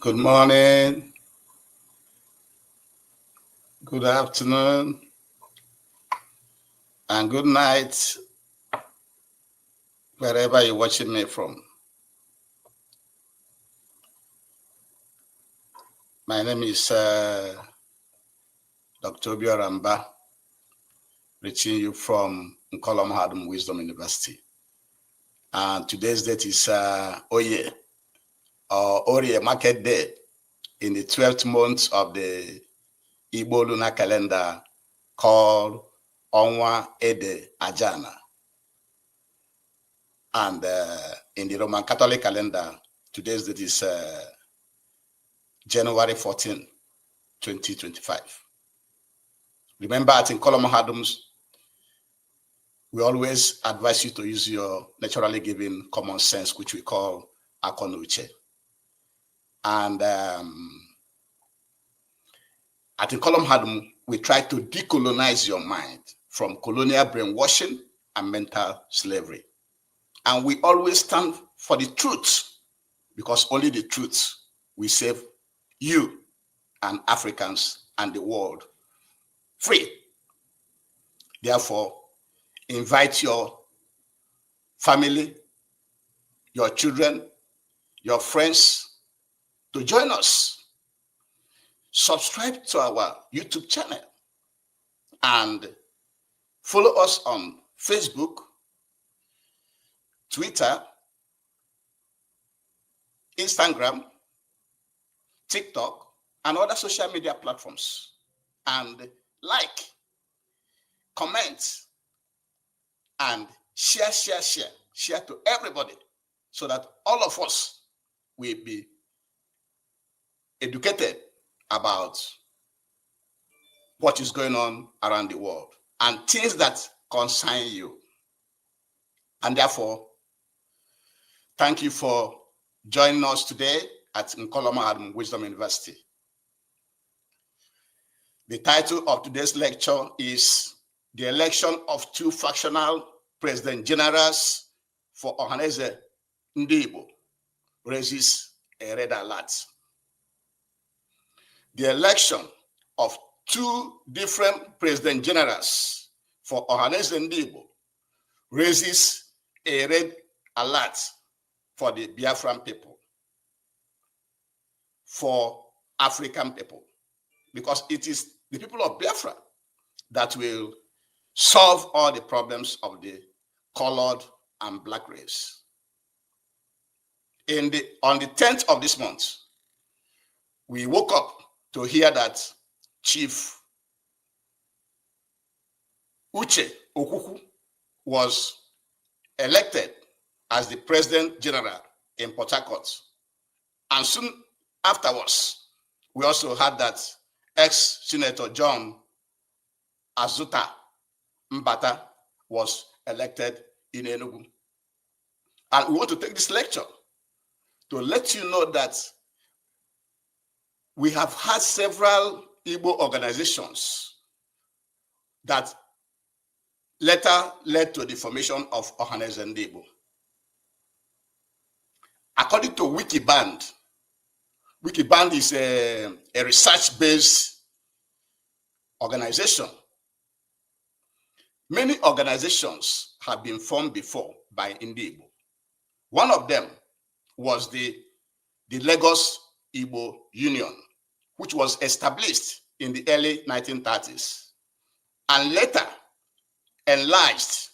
Good morning, good afternoon, and good night, wherever you're watching me from. My name is Dr. Obioramba, reaching you from Nkolom Wisdom University. And today's date is Oye, or Orie Market Day, in the 12th month of the Igbo lunar calendar called Onwa Ede Ajana. And in the Roman Catholic calendar, today's date is January 14, 2025. Remember, at Nkolom Hadums, we always advise you to use your naturally given common sense, which we call Akonuche. And at Nkolom Hadum, we try to decolonize your mind from colonial brainwashing and mental slavery. And we always stand for the truth, because only the truth will save you and Africans and the world free. Therefore, invite your family, your children, your friends to join us. Subscribe to our YouTube channel and follow us on Facebook, Twitter, Instagram, TikTok, and other social media platforms. And like, comment, and share to everybody, so that all of us will be educated about what is going on around the world and things that concern you. And therefore, thank you for joining us today at Nkolom Wisdom University. The title of today's lecture is The Election of Two Factional President Generals for Ohanaeze Ndi-Igbo Raises a Red Alert. The election of two different President Generals for Ohanaeze Ndi-Igbo raises a red alert for the Biafran people, for African people, because it is the people of Biafra that will solve all the problems of the colored and black race. On the 10th of this month, we woke up to hear that Chief Uche Okwukwu was elected as the President General in Portharcourt. And soon afterwards, we also heard that ex-Senator John Azuta-Mbata was elected in Enugu. And we want to take this lecture to let you know that we have had several Igbo organizations that later led to the formation of Ohanaeze Ndi-Igbo. According to Wikiband is a research-based organization. Many organizations have been formed before by Ndi-Igbo. One of them was the Lagos Igbo Union, which was established in the early 1930s and later enlarged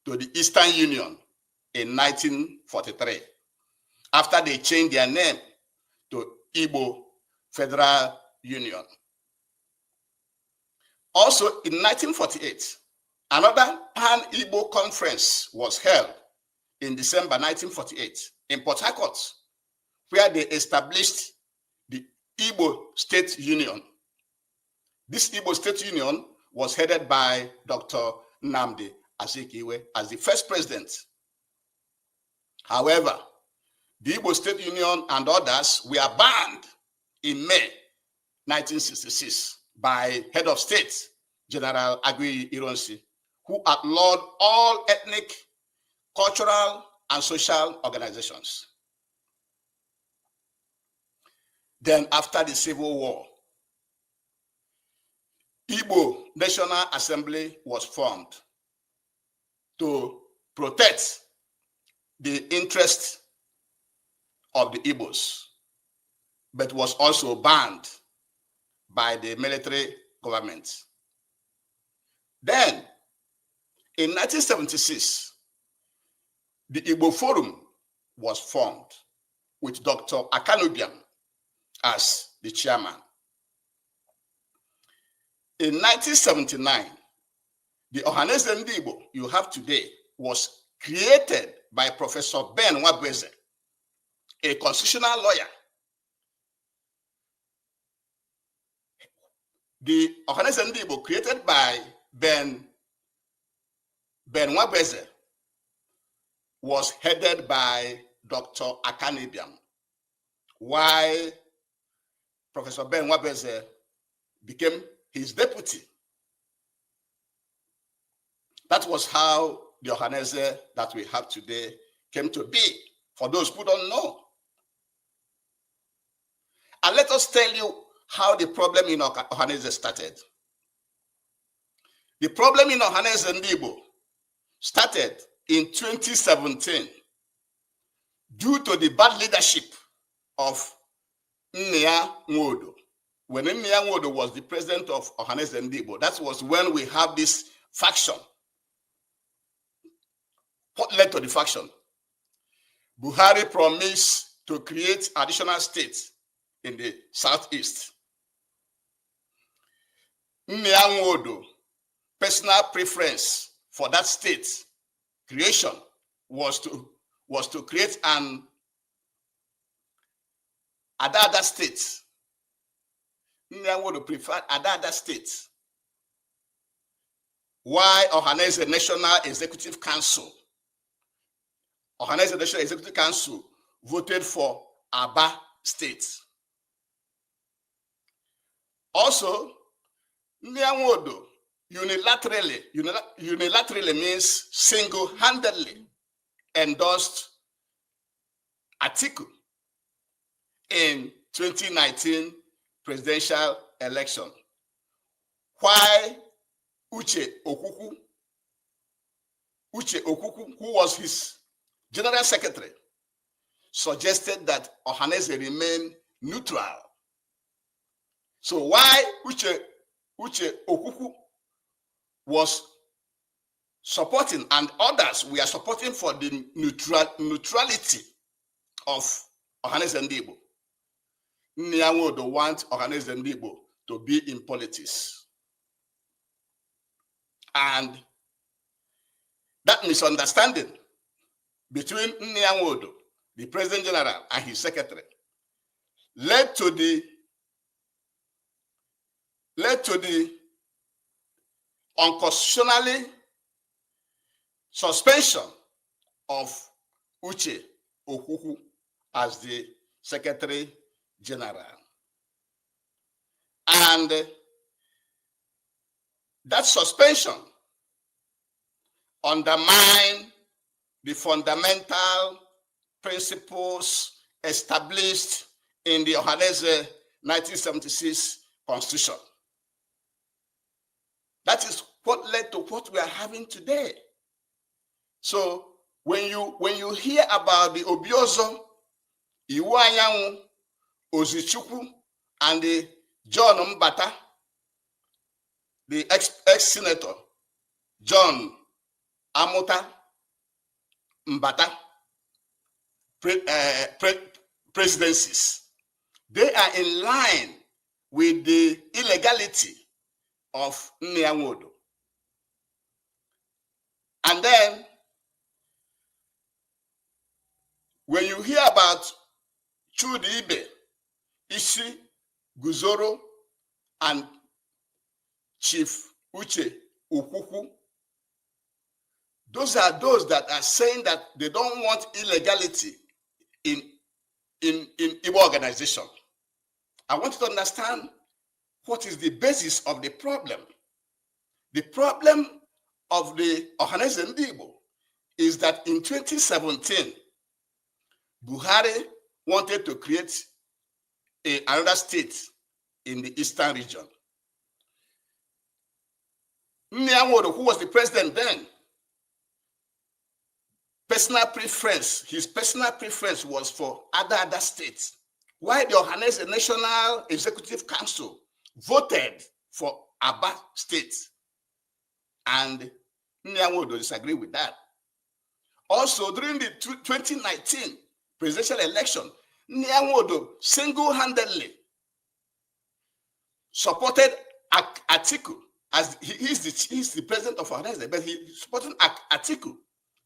to the Eastern Union in 1943, after they changed their name to Igbo Federal Union. Also in 1948, another Pan-Igbo conference was held in December 1948 in Portharcourt, where they established the Igbo State Union. This Igbo State Union was headed by Dr. Nnamdi Azikiwe as the first president. However, the Igbo State Union and others were banned in May 1966 by head of state, General Aguiyi Ironsi, who outlawed all ethnic, cultural, and social organizations. Then after the Civil War, Igbo National Assembly was formed to protect the interests of the Igbos, but was also banned by the military government. Then, in 1976, the Igbo Forum was formed with Dr. Akanubiam as the chairman. In 1979, the Ohanaeze Ndi-Igbo you have today was created by Professor Ben Nwabweze, a constitutional lawyer. The Ohanaeze Ndi-Igbo created by Ben Nwabweze was headed by Dr. Akanubiam, while Professor Ben Nwabweze became his deputy. That was how the Ohanaeze that we have today came to be, for those who don't know. And let us tell you how the problem in Ohanaeze started. The problem in Ohanaeze Ndi-Igbo started in 2017 due to the bad leadership of Nnia Nwodo. When Nnia Nwodo was the president of Ohanaeze Ndi-Igbo, that was when we have this faction. What led to the faction? Buhari promised to create additional states in the southeast. Nnia Nwodo personal preference for that state creation was to create an Adada state. Nnia Nwodo preferred Adada state. Why Ohanaeze National Executive Council? Ohanaeze National Executive Council voted for Aba State. Also, Nnia Nwodo unilaterally means single-handedly endorsed Atiku in 2019 presidential election. Why Uche Okwukwu, who was his general secretary, suggested that Ohanaeze remain neutral. So why Uche Okwukwu was supporting, and others we are supporting for the neutrality of Ohanaeze Ndi-Igbo. Nnia Nwodo wants Ohanaeze Ndi-Igbo to be in politics. And that misunderstanding between Nnia Nwodo, the President General, and his secretary led to the unconstitutionally suspension of Uche Okwukwu as the Secretary General. And that suspension undermined the fundamental principles established in the Ohanaeze 1976 Constitution. That is what led to what we are having today. So when you hear about the Obiozo, Iwu Anyanwụ, Ozichukwu, and the John Mbata, the ex-senator, John Amuta Mbata, presidencies, they are in line with the illegality of Nnia Nwodo. And then, when you hear about Chudi Ibe, Isi Guzoro, and Chief Uche Okwukwu, those are those that are saying that they don't want illegality in Igbo organization. I want you to understand what is the basis of the problem. The problem of the Ohanaeze Ndi-Igbo is that in 2017, Buhari wanted to create another state in the eastern region. Ndi-Igbo, who was the president then, his personal preference was for other states. Why the Ohanaeze National Executive Council voted for Aba State, and Ndi-Igbo disagree with that. Also, during the 2019 presidential election, Ndi-Igbo single-handedly supported Atiku, as he's the president of Ohanaeze, but he supported Atiku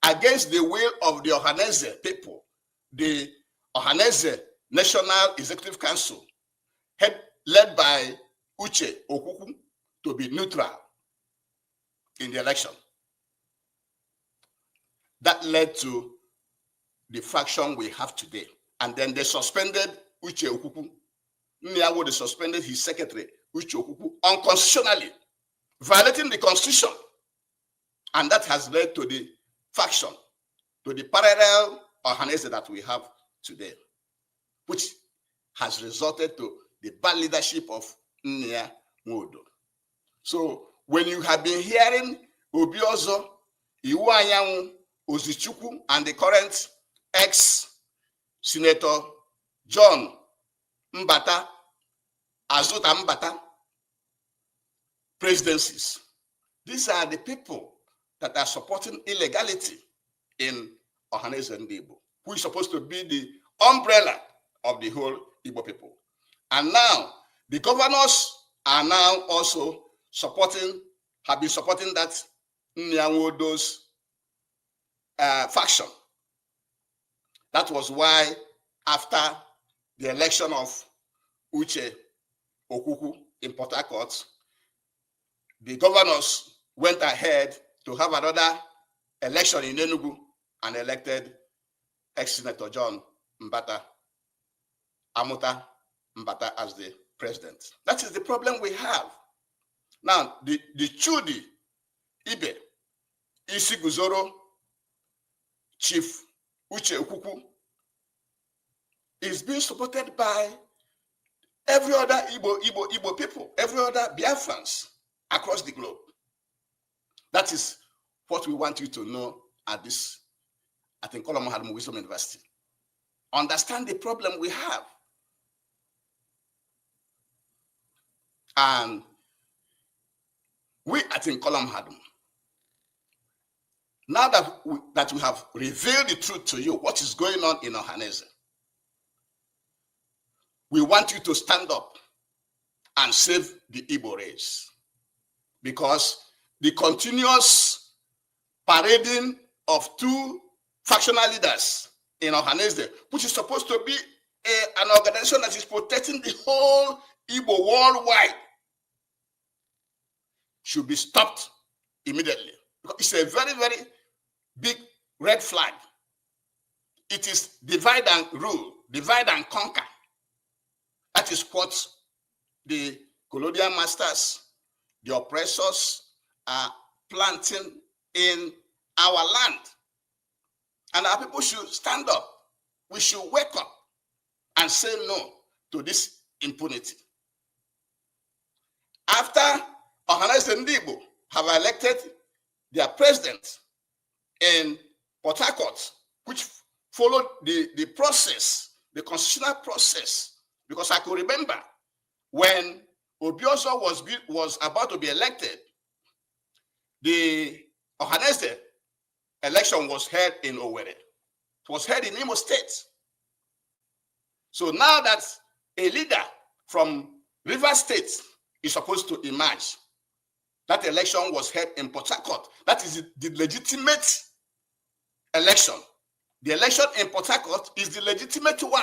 against the will of the Ohanaeze people. The Ohanaeze National Executive Council, led by Uche Okwukwu, to be neutral in the election. That led to the faction we have today. And then they suspended Uche Okwukwu. Ndi-Igbo, they suspended his secretary, Uche Okwukwu, unconstitutionally, violating the constitution. And that has led to the faction, to the parallel Ohanaeze that we have today, which has resulted to the bad leadership of Ndi-Igbo. So when you have been hearing Obiozo, Iwu Anyanwu, Ozichukwu, and the current ex-Senator John Mbata, Azuta-Mbata presidencies, these are the people that are supporting illegality in Ohanaeze Ndi-Igbo, who is supposed to be the umbrella of the whole Igbo people. And now the governors are now also have been supporting that Ndi-Igbo's faction. That was why after the election of Uche Okwukwu in Portharcourt, the governors went ahead to have another election in Enugu and elected ex-Senator John Mbata, Azuta-Mbata, as the president. That is the problem we have. Now, the Chudi Ibe, Isi Guzoro, Chief Uche Okwukwu, is being supported by every other Igbo people, every other Biafrans across the globe. That is what we want you to know at Nkolom Hadum Wisdom University. Understand the problem we have. And we at Nkolom Hadum, now that we have revealed the truth to you, what is going on in Ohanaeze, we want you to stand up and save the Igbo race. Because the continuous parading of two factional leaders in Ohanaeze, which is supposed to be an organization that is protecting the whole Igbo worldwide, should be stopped immediately. Because it's a very, very big red flag. It is divide and rule, divide and conquer. That is what the colonial masters, the oppressors, are planting in our land. And our people should stand up. We should wake up and say no to this impunity. After Ohanaeze Ndi-Igbo have elected their president in Portharcourt, which followed the process, the constitutional process, because I could remember when Obiozo was about to be elected, the Ohanaeze election was held in Owerri. It was held in Imo State. So now that a leader from River State is supposed to emerge, that election was held in Portharcourt. That is the legitimate election. The election in Portharcourt is the legitimate one.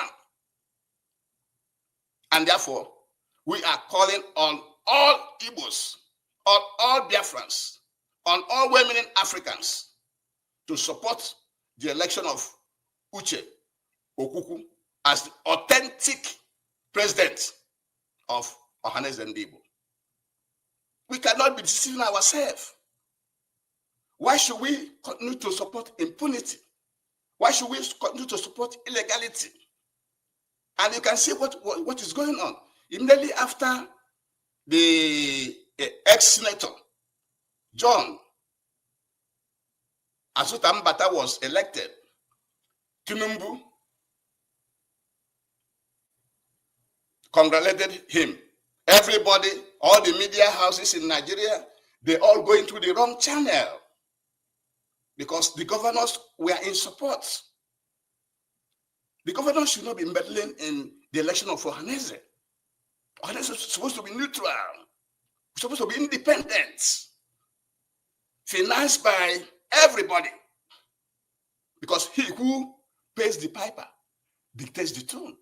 And therefore, we are calling on all Igbos, on all Biafrans, on all well-meaning Africans to support the election of Uche Okwukwu as the authentic president of Ohanaeze Ndi-Igbo. We cannot be deceiving ourselves. Why should we continue to support impunity? Why should we continue to support illegality? And you can see what is going on. Immediately after the ex-senator, John Azuta-Mbata was elected, Tinubu congratulated him. Everybody, all the media houses in Nigeria, they all going through the wrong channel because the governors were in support. The governors should not be meddling in the election of Ohanaeze. Ohanaeze is supposed to be neutral, supposed to be independent, financed by everybody, because he who pays the piper dictates the tune.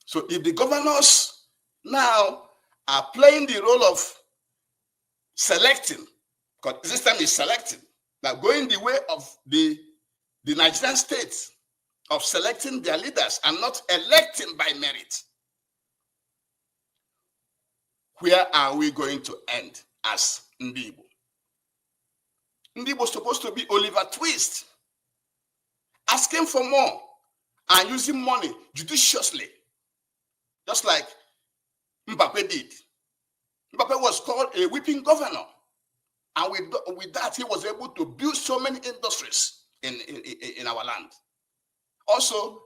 So if the governors now are playing the role of selecting, because this time is selecting, now going the way of the Nigerian state of selecting their leaders and not electing by merit, where are we going to end as Ndi-Igbo? Ndi-Igbo was supposed to be Oliver Twist, asking for more and using money judiciously, just like Mbappe did. Mbappe was called a whipping governor, and with that, he was able to build so many industries in our land. Also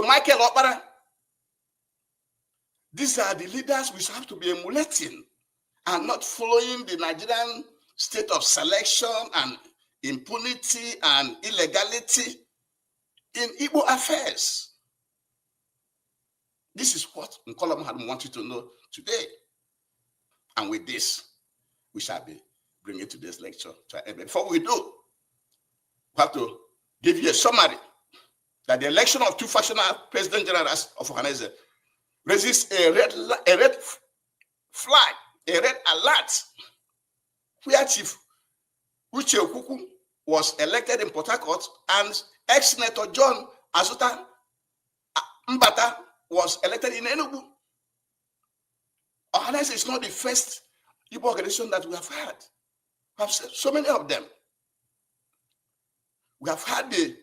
Michael Okpara. These are the leaders we have to be emulating and not following the Nigerian state of selection and impunity and illegality in Igbo affairs. This is what Nkolam had wanted to know today. And with this, we shall be bringing today's lecture to an end. Before we do, we have to give you a summary that the election of two factional president generals of Ohanaeze raises a red flag, a red alert, where Chief Uche Okwukwu was elected in Portharcourt and ex-senator John Azuta-Mbata was elected in Enugu. Ohanaeze is not the first Igbo organization that we have had. We have so many of them. We have had the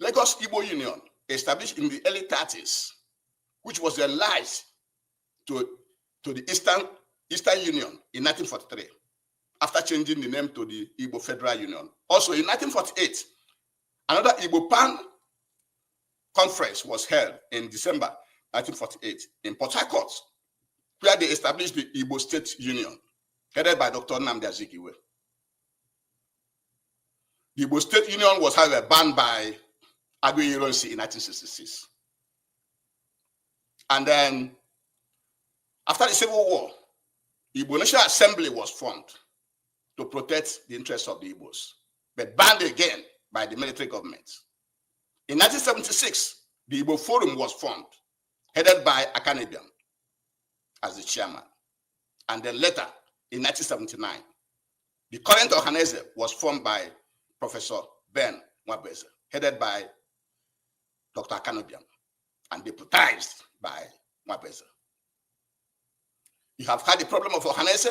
Lagos Igbo Union established in the early 30s, which was allied to the Eastern Union in 1943, after changing the name to the Igbo Federal Union. Also in 1948, another Igbo Pan conference was held in December 1948 in Portharcourt, where they established the Igbo State Union, headed by Dr. Nnamdi Azikiwe. The Igbo State Union was, however, banned by Agui Ironsi in 1966. And then, after the Civil War, the Igbo National Assembly was formed to protect the interests of the Igbos, but banned again by the military government. In 1976, the Igbo Forum was formed, headed by Akanibiam as the chairman. And then later, in 1979, the current Ohanaeze was formed by Professor Ben Nwabeze, headed by Dr. Akanibiam, and deputized by Nwabeze. You have had the problem of Ohanaeze.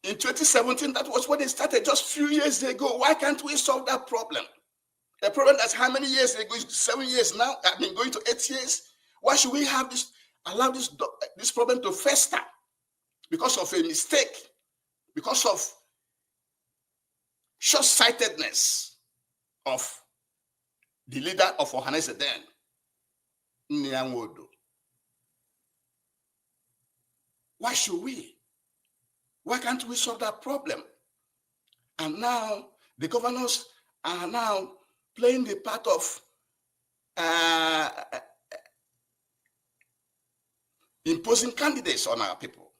In 2017, that was when it started, just a few years ago. Why can't we solve that problem? A problem that's how many years ago? 7 years now. I've been going to 8 years. Why should we have this? Allow this problem to fester because of a mistake, because of short-sightedness of the leader of Ohanaeze then, Nyanwodo. Why should we? Why can't we solve that problem? And now the governors are now playing the part of imposing candidates on our people.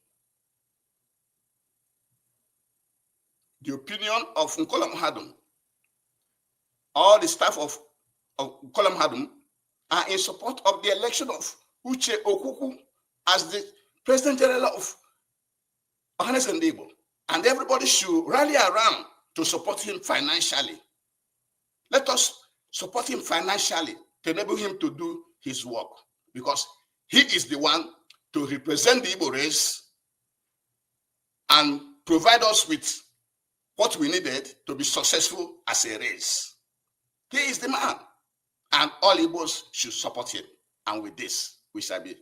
The opinion of Nkolam Hadum, all the staff of Nkolam Hadum are in support of the election of Uche Okwukwu as the President General of Ohanaeze Ndi-Igbo, and everybody should rally around to support him financially. Let us support him financially to enable him to do his work, because he is the one to represent the Igbo race and provide us with what we needed to be successful as a race. He is the man. And all Igbos should support him. And with this, we shall be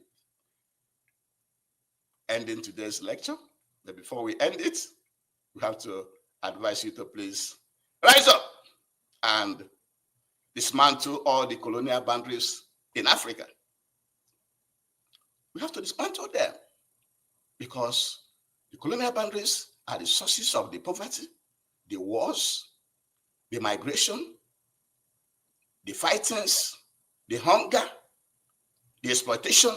ending today's lecture. But before we end it, we have to advise you to please rise up and dismantle all the colonial boundaries in Africa. We have to dismantle them because the colonial boundaries are the sources of the poverty, the wars, the migration, the fightings, the hunger, the exploitation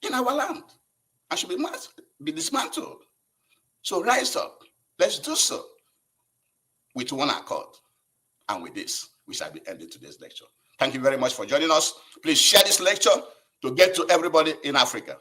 in our land, and should be dismantled. So rise up. Let's do so with one accord. And with this, we shall be ending today's lecture. Thank you very much for joining us. Please share this lecture to get to everybody in Africa.